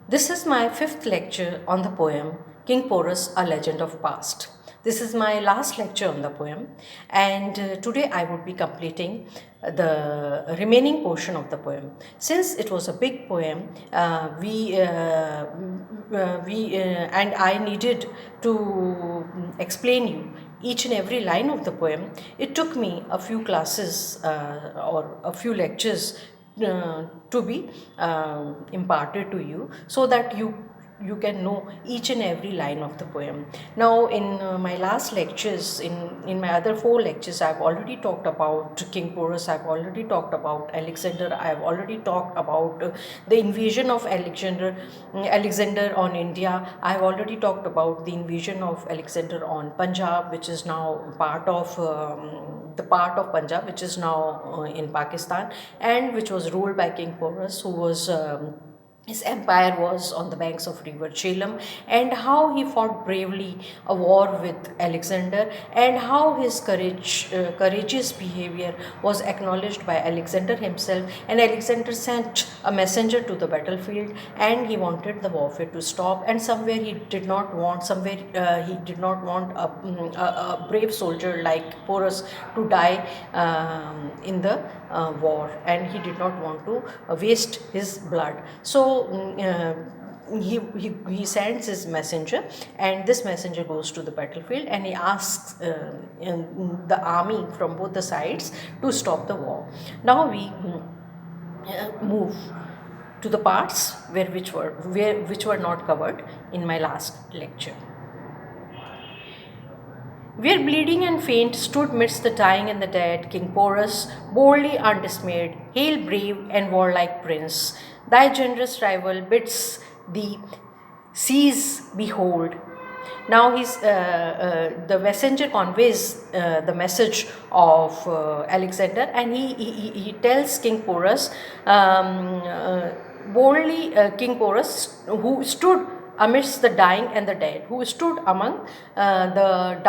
This is my fifth lecture on the poem King Porus, A Legend of Past. This is my last lecture on the poem, and today I would be completing the remaining portion of the poem. Since it was a big poem, and I needed to explain you each and every line of the poem. It took me a few classes or a few lectures to be imparted to you, so that you can know each and every line of the poem. Now, in my last lectures, in my other four lectures, I've already talked about King Porus, I've already talked about Alexander, I've already talked about the invasion of Alexander on India. I've already talked about the invasion of Alexander on Punjab, which is now part of the part of Punjab which is now in Pakistan, and which was ruled by King Porus, who was his empire was on the banks of river Jhelum, and how he fought bravely a war with Alexander, and how his courageous behavior was acknowledged by Alexander himself. And Alexander sent a messenger to the battlefield, and he wanted the warfare to stop. And somewhere he did not want a brave soldier like Porus to die in the war, and he did not want to waste his blood. So he sends his messenger, and this messenger goes to the battlefield, and he asks the army from both the sides to stop the war. Now we move to the parts which were not covered in my last lecture. Where bleeding and faint stood midst the dying and the dead, King Porus, boldly undismayed, hail brave and warlike prince, thy generous rival bids thee seize, behold. Now the messenger conveys the message of Alexander, and he tells King Porus, boldly King Porus, who stood amidst the dying and the dead, who stood among the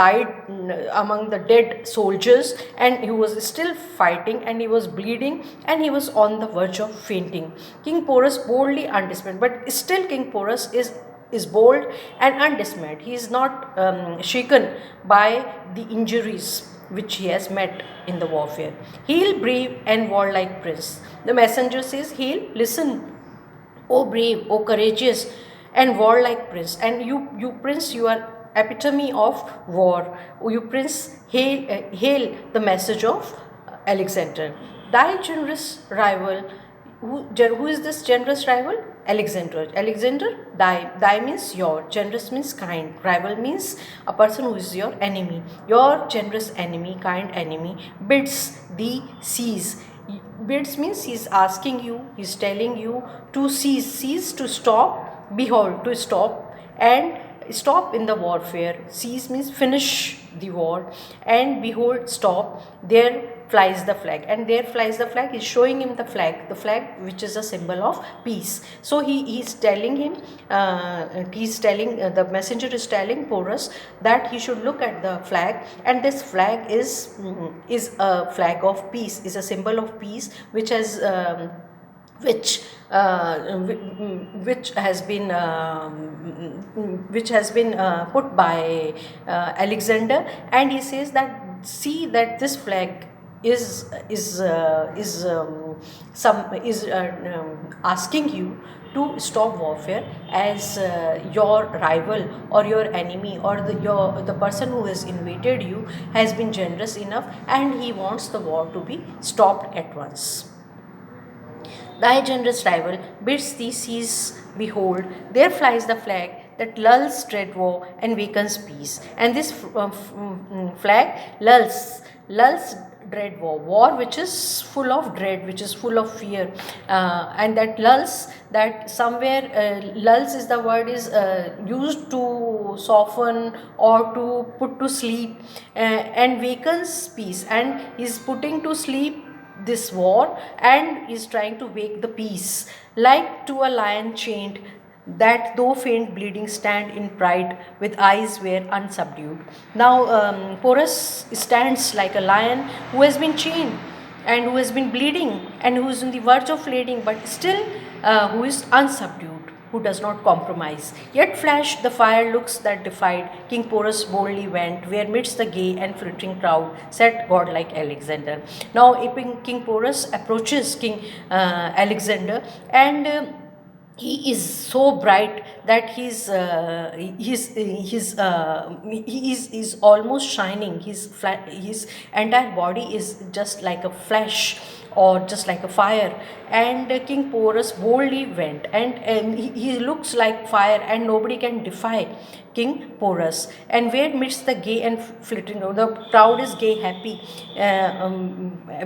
dead soldiers, and he was still fighting, and he was bleeding, and he was on the verge of fainting. King Porus boldly undismayed, but still King Porus is bold and undismayed. He is not shaken by the injuries which he has met in the warfare. Hail brave and warlike prince. The messenger says, hail, listen, O brave, O courageous and warlike prince. And you prince, you are epitome of war. You prince, hail the message of Alexander. Thy generous rival, who is this generous rival? Alexander, thy means your, generous means kind, rival means a person who is your enemy. Your generous enemy, kind enemy, bids thee seize. Bids means he is asking you, he is telling you to seize to stop, behold, to stop, and stop in the warfare. Seize means finish the war, and behold, stop. There flies the flag, and there flies the flag is showing him the flag which is a symbol of peace. So he is telling him, the messenger is telling Porus that he should look at the flag, and this flag is a flag of peace, is a symbol of peace, which has which has been put by Alexander. And he says that, see that this flag is asking you to stop warfare, as your rival or your enemy or the person who has invaded you has been generous enough, and he wants the war to be stopped at once. Thy generous rival bids thee seize, behold, there flies the flag that lulls dread war and wakens peace. And this flag lulls dread war which is full of dread, which is full of fear, and that lulls, that somewhere lulls is the word is used to soften or to put to sleep, and wakens peace, and is putting to sleep this war and is trying to wake the peace, like to a lion chained, that though faint bleeding stand in pride with eyes where unsubdued. Now Porus stands like a lion who has been chained and who has been bleeding and who is on the verge of bleeding, but still who is unsubdued. who does not compromise. Yet flashed the fire looks that defied. King Porus boldly went, where midst the gay and flittering crowd sat godlike Alexander. Now, King Porus approaches King Alexander, and he is so bright that he is almost shining. His entire body is just like a flash or just like a fire. And King Porus boldly went, and he looks like fire, and nobody can defy King Porus. And where midst the gay and flittering, the crowd is gay, happy,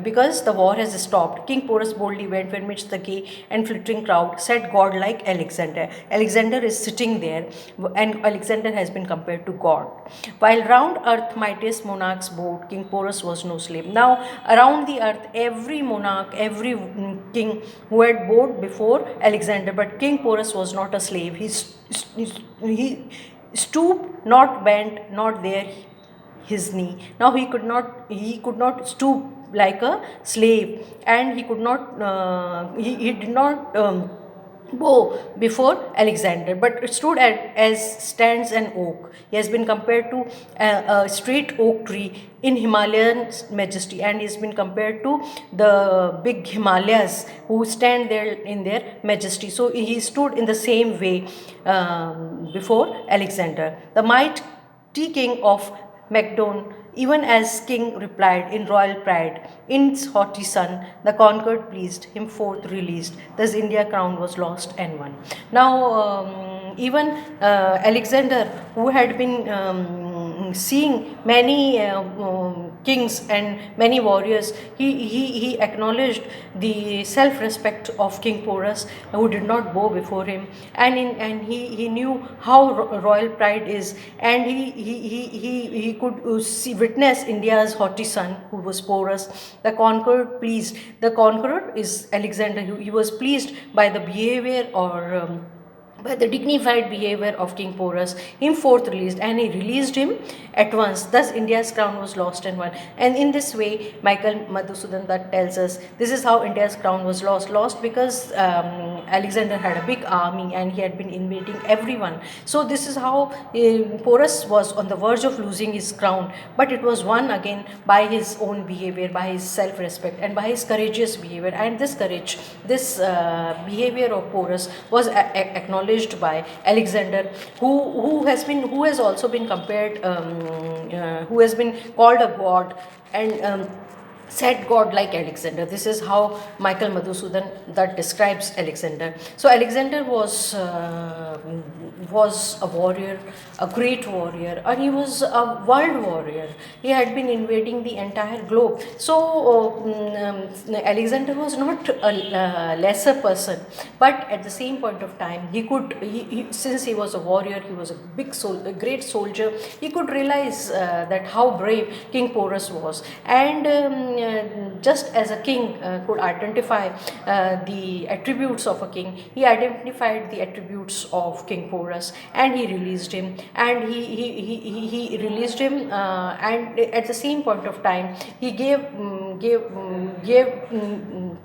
because the war has stopped. King Porus boldly went where midst the gay and flittering crowd sat God like Alexander. Alexander is sitting there, and Alexander has been compared to God. While round earth mightiest monarchs bowed, King Porus was no slave. Now, around the earth, every monarch, every king who had bowed before Alexander, but King Porus was not a slave. He stooped, not bent, not there his knee. Now he could not stoop like a slave, and he did not bow before Alexander, but stood as stands an oak. He has been compared to a straight oak tree in Himalayan majesty, and he has been compared to the big Himalayas who stand there in their majesty. So he stood in the same way before Alexander. The mighty king of Macedon, even as king replied in royal pride, in's haughty son, the conquered pleased, him forth released, thus India crown was lost and won. Now, even Alexander, who had been seeing many kings and many warriors, he acknowledged the self-respect of King Porus, who did not bow before him, and he knew how royal pride is, and he could witness India's haughty son, who was Porus. The conqueror pleased. The conqueror is Alexander. He was pleased by the behavior, or by the dignified behavior of King Porus, him forth released, and he released him at once. Thus India's crown was lost and won. And in this way, Michael Madhusudan Dutt tells us this is how India's crown was lost. Lost because Alexander had a big army, and he had been invading everyone. So this is how Porus was on the verge of losing his crown, but it was won again by his own behavior, by his self-respect, and by his courageous behavior. And this courage, this behavior of Porus was acknowledged by Alexander, who has also been compared, who has been called a god, and said God like Alexander. This is how Michael Madhusudan that describes Alexander. So Alexander was a warrior, a great warrior, and he was a world warrior. He had been invading the entire globe. So Alexander was not a lesser person, but at the same point of time, since he was a warrior, he was a great soldier. He could realize that how brave King Porus was, and just as a king could identify the attributes of a king, he identified the attributes of King Porus, and he released him. And he released him, and at the same point of time, he gave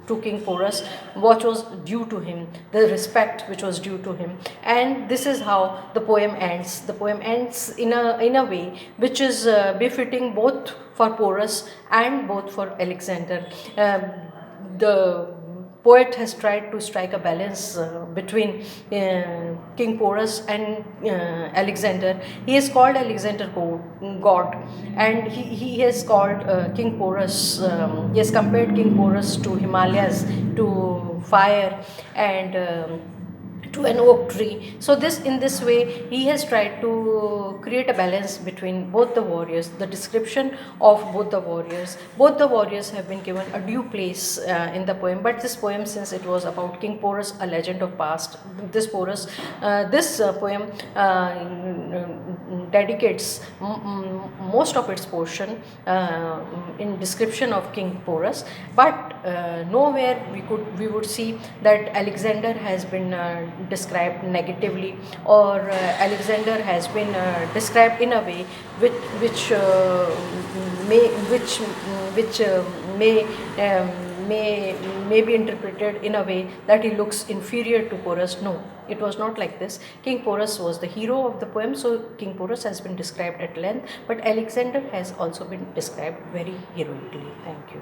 to King Porus what was due to him, the respect which was due to him. And this is how the poem ends. The poem ends in a way which is befitting both for Porus and both for Alexander. The poet has tried to strike a balance between King Porus and Alexander. He has called Alexander God, and he has called King Porus, he has compared King Porus to Himalayas, to fire, and to an oak tree. So in this way, he has tried to create a balance between both the warriors, the description of both the warriors. Both the warriors have been given a due place in the poem, but this poem, since it was about King Porus, a legend of past, this poem dedicates most of its portion in description of King Porus, but nowhere we would see that Alexander has been described negatively, or Alexander has been described in a way which may may may be interpreted in a way that he looks inferior to Porus. No, it was not like this. King Porus was the hero of the poem, so King Porus has been described at length, but Alexander has also been described very heroically. Thank you.